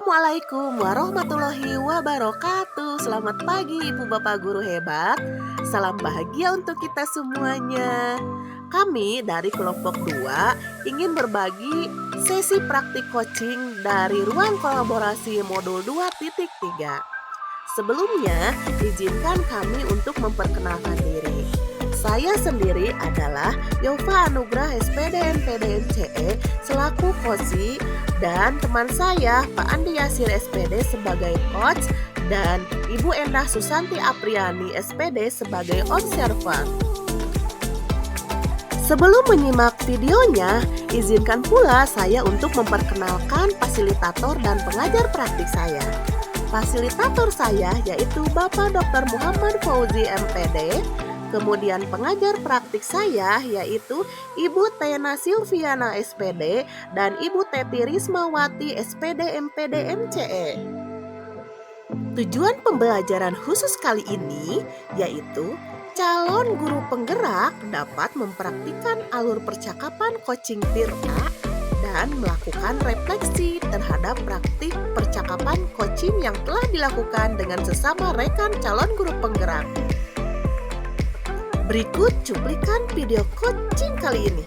Assalamualaikum warahmatullahi wabarakatuh. Selamat pagi Ibu Bapak Guru hebat. Salam bahagia untuk kita semuanya. Kami dari kelompok 2 ingin berbagi sesi praktik coaching dari ruang kolaborasi modul 2.3. Sebelumnya, izinkan kami untuk memperkenalkan diri. Saya sendiri adalah Yova Anugrah SPD MPD MCE selaku Koci dan teman saya Pak Andi Yasir SPD sebagai coach dan Ibu Endah Susanti Apriani SPD sebagai observer. Sebelum menyimak videonya, izinkan pula saya untuk memperkenalkan fasilitator dan pengajar praktik saya. Fasilitator saya yaitu Bapak Dr. Muhammad Fauzi MPD, kemudian pengajar praktik saya yaitu Ibu Tena Silviana SPD dan Ibu Teti Rismawati SPD MPD MCE. Tujuan pembelajaran khusus kali ini yaitu calon guru penggerak dapat mempraktikkan alur percakapan coaching Tirta dan melakukan refleksi terhadap praktik percakapan coaching yang telah dilakukan dengan sesama rekan calon guru penggerak. Berikut cuplikan video coaching kali ini.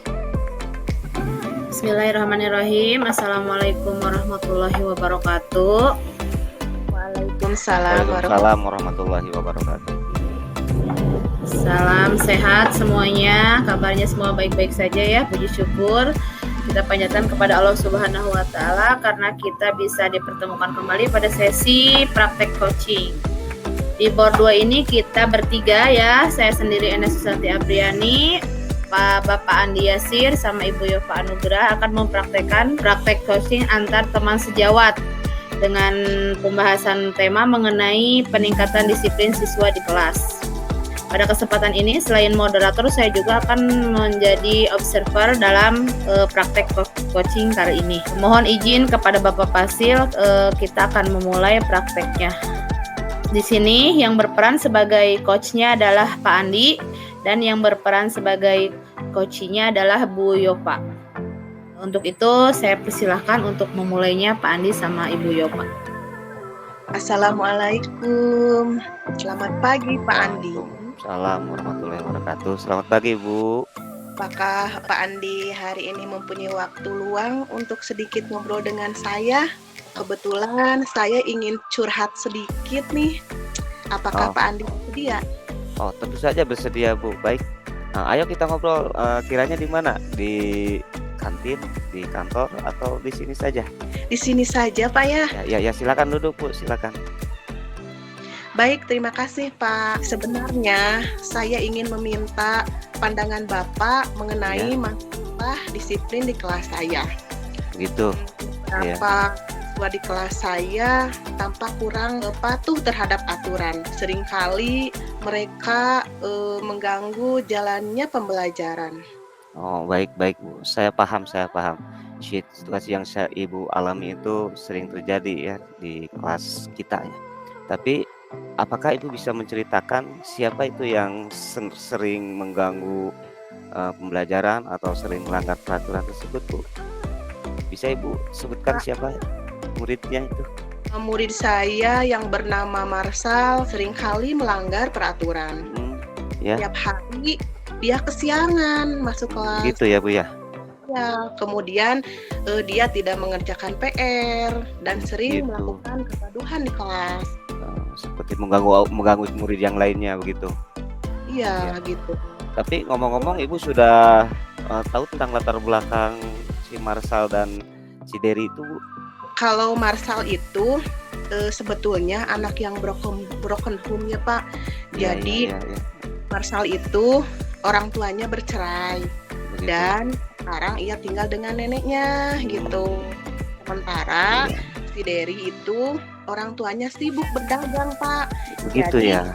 Bismillahirrahmanirrahim. Assalamualaikum warahmatullahi wabarakatuh. Waalaikumsalam warahmatullahi wabarakatuh. Salam sehat semuanya. Kabarnya semua baik-baik saja ya. Puji syukur kita panjatkan kepada Allah Subhanahu wa taala karena kita bisa dipertemukan kembali pada sesi praktek coaching. Di board 2 ini kita bertiga ya. Saya sendiri Endah Susanti Apriani, Bapak Andi Yasir sama Ibu Yova Anugrah akan mempraktekkan praktek coaching antar teman sejawat dengan pembahasan tema mengenai peningkatan disiplin siswa di kelas. Pada kesempatan ini selain moderator saya juga akan menjadi observer dalam praktek coaching kali ini. Mohon izin kepada Bapak Fasil, kita akan memulai prakteknya. Di sini yang berperan sebagai coachnya adalah Pak Andi dan yang berperan sebagai coachnya adalah Bu Yova. Untuk itu saya persilahkan untuk memulainya Pak Andi sama Ibu Yova. Assalamualaikum. Selamat pagi Pak Andi. Assalamualaikum warahmatullahi wabarakatuh. Selamat pagi Bu. Apakah Pak Andi hari ini mempunyai waktu luang untuk sedikit ngobrol dengan saya? Kebetulan saya ingin curhat sedikit nih. Apakah Pak Andi bersedia? Oh, tentu saja bersedia Bu. Baik. Nah, ayo kita ngobrol. Kiranya di mana? Di kantin, di kantor, atau di sini saja? Di sini saja Pak ya. Ya, silakan duduk Bu. Silakan. Baik, terima kasih Pak. Sebenarnya saya ingin meminta pandangan Bapak mengenai masalah disiplin di kelas saya. Begitu. Beberapa siswa di kelas saya tampak kurang patuh terhadap aturan. Seringkali mereka mengganggu jalannya pembelajaran. Oh, baik Bu. Saya paham. Situasi yang Ibu alami itu sering terjadi ya di kelas kita ya. Tapi apakah Ibu bisa menceritakan siapa itu yang sering mengganggu pembelajaran atau sering melanggar peraturan tersebut, Bu? Bisa Ibu sebutkan siapa muridnya itu? Murid saya yang bernama Marsal seringkali melanggar peraturan. Tiap hari dia kesiangan masuk kelas. Gitu ya Bu ya? Ya, kemudian dia tidak mengerjakan PR dan sering melakukan kegaduhan di kelas. Seperti mengganggu murid yang lainnya begitu. Iya, gitu. Tapi ngomong-ngomong Ibu sudah tahu tentang latar belakang si Marsal dan si Dery itu, Bu? Kalau Marsal itu sebetulnya anak yang broken home ya Pak. Jadi Marsal itu orang tuanya bercerai. Begitu. Dan sekarang ia tinggal dengan neneknya gitu. Sementara si Dery itu orang tuanya sibuk berdagang Pak. Begitu. Jadi,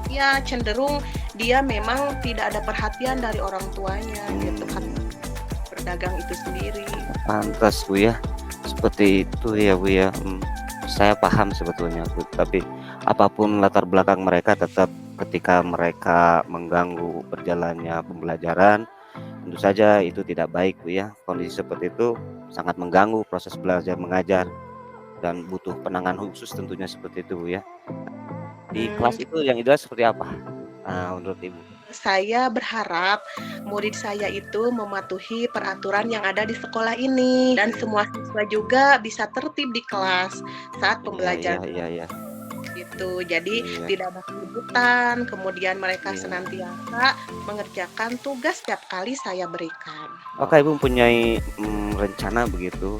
ya cenderung dia memang tidak ada perhatian dari orang tuanya gitu kan. Berdagang itu sendiri. Pantas Bu ya. Seperti itu ya Bu ya. Saya paham sebetulnya Bu. Tapi apapun latar belakang mereka, tetap ketika mereka mengganggu berjalannya pembelajaran, tentu saja itu tidak baik Bu ya. Kondisi seperti itu sangat mengganggu proses belajar mengajar. dan butuh penanganan khusus tentunya seperti itu Bu ya. Di Hmm, kelas itu yang ideal seperti apa? Menurut Ibu? Saya berharap murid saya itu mematuhi peraturan yang ada di sekolah ini dan semua siswa juga bisa tertib di kelas saat Iya iya pembelajaran iya iya. itu. Jadi Iya tidak ada keributan, kemudian mereka iya. senantiasa mengerjakan tugas setiap kali saya berikan. Apakah Ibu mempunyai, rencana begitu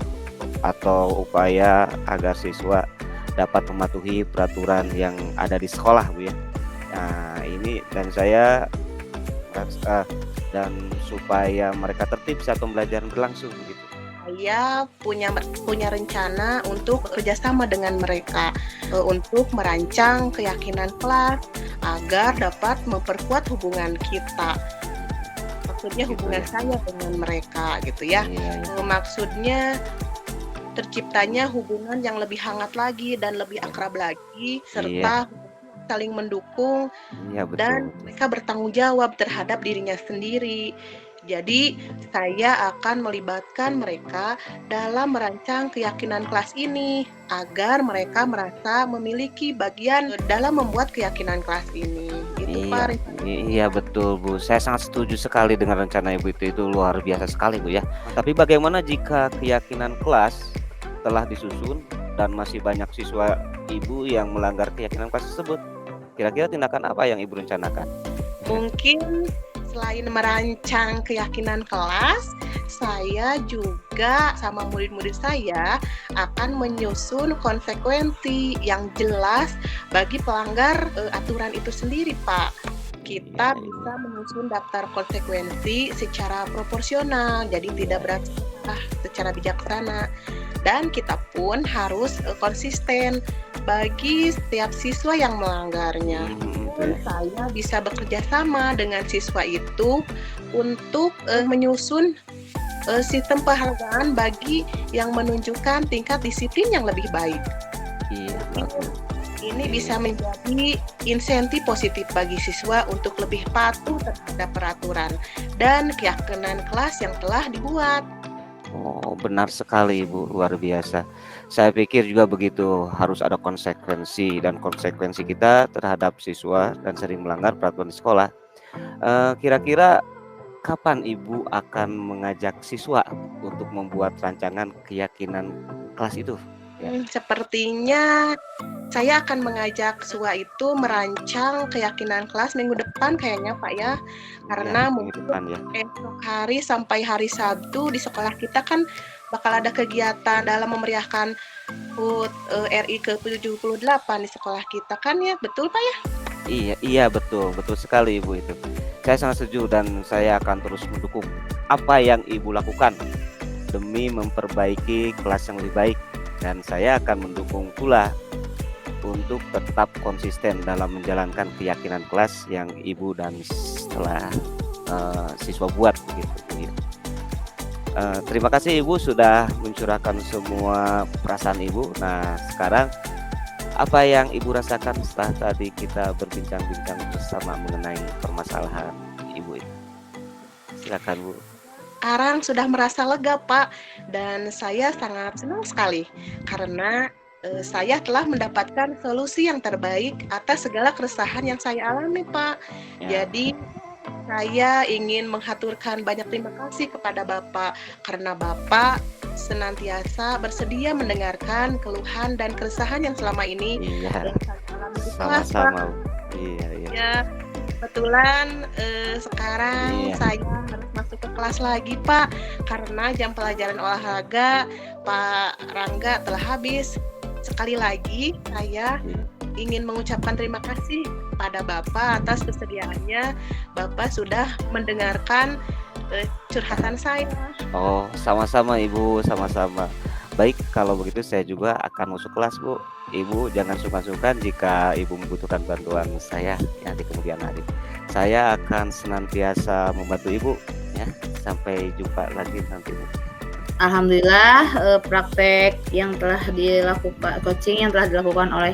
atau upaya agar siswa dapat mematuhi peraturan yang ada di sekolah Bu ya? Nah ini dan supaya mereka tertib saat pembelajaran berlangsung begitu. Saya punya rencana untuk bekerjasama dengan mereka untuk merancang keyakinan kelas agar dapat memperkuat hubungan kita. Maksudnya Gitu hubungan ya? saya dengan mereka gitu ya. Iya iya. Maksudnya terciptanya hubungan yang lebih hangat lagi dan lebih akrab lagi Iya serta saling mendukung iya betul dan betul. mereka bertanggung jawab terhadap dirinya sendiri. Jadi, saya akan melibatkan mereka dalam merancang keyakinan kelas ini agar mereka merasa memiliki bagian dalam membuat keyakinan kelas ini. Itu Iya, Pak. iya betul Bu. Saya sangat setuju sekali dengan rencana Ibu itu luar biasa sekali Bu ya. Tapi bagaimana jika keyakinan kelas telah disusun dan masih banyak siswa Ibu yang melanggar keyakinan kelas tersebut? Kira-kira tindakan apa yang Ibu rencanakan? Mungkin selain merancang keyakinan kelas, saya juga sama murid-murid saya akan menyusun konsekuensi yang jelas bagi pelanggar aturan itu sendiri, Pak. Kita Iya, bisa menyusun daftar konsekuensi secara proporsional, jadi tidak berat secara bijaksana. Dan kita pun harus konsisten bagi setiap siswa yang melanggarnya. betul. Saya bisa bekerja sama dengan siswa itu untuk menyusun sistem penghargaan bagi yang menunjukkan tingkat disiplin yang lebih baik. Iya, bagus. Ini bisa menjadi insentif positif bagi siswa untuk lebih patuh terhadap peraturan dan keyakinan kelas yang telah dibuat. Oh, benar sekali Ibu, luar biasa. Saya pikir juga begitu, harus ada konsekuensi dan konsekuensi kita terhadap siswa dan sering melanggar peraturan di sekolah. Kira-kira kapan Ibu akan mengajak siswa untuk membuat rancangan keyakinan kelas itu? Ya, Sepertinya saya akan mengajak siswa itu merancang keyakinan kelas minggu depan kayaknya Pak ya. Karena minggu mungkin depan ya. esok hari sampai hari Sabtu di sekolah kita kan bakal ada kegiatan dalam memeriahkan HUT RI ke-78 di sekolah kita kan ya, betul Pak ya? Iya, iya betul, betul sekali Ibu itu. Saya sangat setuju dan saya akan terus mendukung apa yang Ibu lakukan demi memperbaiki kelas yang lebih baik. Dan saya akan mendukung pula untuk tetap konsisten dalam menjalankan keyakinan kelas yang Ibu dan setelah siswa buat begitu. Ya. Terima kasih Ibu sudah mencurahkan semua perasaan Ibu. Nah sekarang apa yang Ibu rasakan setelah tadi kita berbincang-bincang bersama mengenai permasalahan Ibu ini? Silakan Bu. Sekarang sudah merasa lega Pak dan saya sangat senang sekali karena saya telah mendapatkan solusi yang terbaik atas segala keresahan yang saya alami Pak. Ya. Jadi saya ingin menghaturkan banyak terima kasih kepada Bapak karena Bapak senantiasa bersedia mendengarkan keluhan dan keresahan yang selama ini Iya, saya alami di kelas Pak. sama-sama. Iya, iya. Ya, kebetulan sekarang Iya. saya harus masuk ke kelas lagi Pak karena jam pelajaran olahraga Pak Rangga telah habis. Sekali lagi saya ingin mengucapkan terima kasih pada Bapak atas kesediaannya. Bapak sudah mendengarkan curhatan saya. Oh, sama-sama Ibu, sama-sama. Baik, kalau begitu saya juga akan masuk kelas Bu. Ibu jangan sungkan-sungkan jika Ibu membutuhkan bantuan saya ya di kemudian hari. Saya akan senantiasa membantu Ibu ya. Sampai jumpa lagi nanti Bu. Alhamdulillah praktek yang telah dilakukan, coaching yang telah dilakukan oleh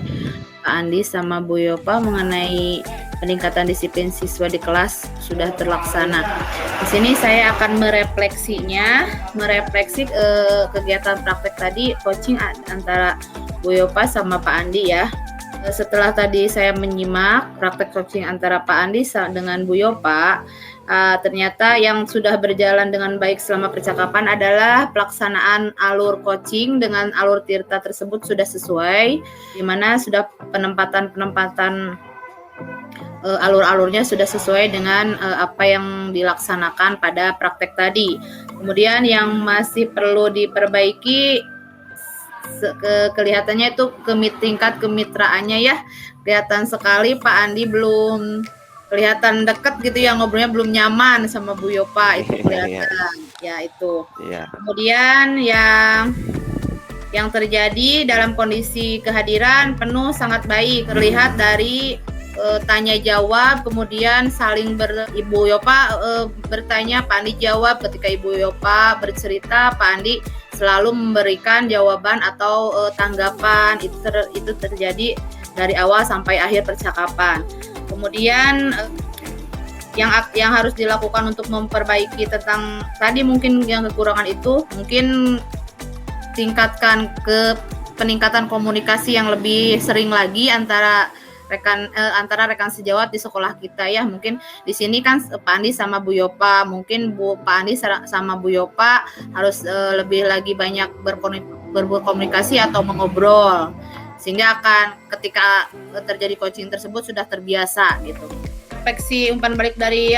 Pak Andi sama Bu Yopa mengenai peningkatan disiplin siswa di kelas sudah terlaksana. Di sini saya akan merefleksi kegiatan praktek tadi, coaching antara Bu Yopa sama Pak Andi ya. Setelah tadi saya menyimak praktek coaching antara Pak Andi dengan Bu Yopa, ternyata yang sudah berjalan dengan baik selama percakapan adalah pelaksanaan alur coaching dengan alur Tirta tersebut sudah sesuai, di mana sudah penempatan alur-alurnya sudah sesuai dengan apa yang dilaksanakan pada praktek tadi. Kemudian yang masih perlu diperbaiki kelihatannya itu tingkat kemitraannya ya. Kelihatan sekali Pak Andi belum kelihatan dekat gitu ya, ngobrolnya belum nyaman sama Bu Yopa, itu kelihatan. Ya itu. Kemudian yang terjadi dalam kondisi kehadiran penuh sangat baik, terlihat dari tanya jawab, kemudian saling Ibu Yopa bertanya, Pak Andi jawab. Ketika Ibu Yopa bercerita, Pak Andi selalu memberikan jawaban atau tanggapan. Itu terjadi dari awal sampai akhir percakapan. Kemudian yang harus dilakukan untuk memperbaiki tentang tadi mungkin yang kekurangan itu, mungkin tingkatkan ke peningkatan komunikasi yang lebih sering lagi antara rekan sejawat di sekolah kita ya. Mungkin di sini kan Pak Andi sama Bu Yopa, mungkin Pak Andi sama Bu Yopa harus lebih lagi banyak berkomunikasi atau mengobrol, sehingga akan ketika terjadi coaching tersebut sudah terbiasa gitu. Refleksi umpan balik dari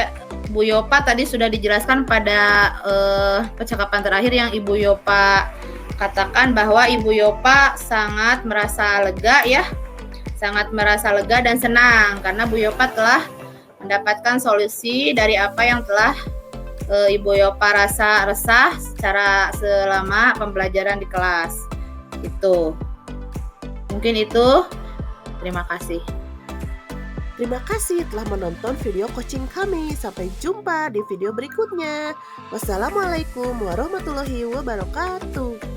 Bu Yopa tadi sudah dijelaskan pada percakapan terakhir yang Ibu Yopa katakan bahwa Ibu Yopa sangat merasa lega dan senang karena Bu Yopa telah mendapatkan solusi dari apa yang telah Ibu Yopa rasa resah selama pembelajaran di kelas. Itu. Mungkin itu. Terima kasih. Terima kasih telah menonton video coaching kami. Sampai jumpa di video berikutnya. Wassalamualaikum warahmatullahi wabarakatuh.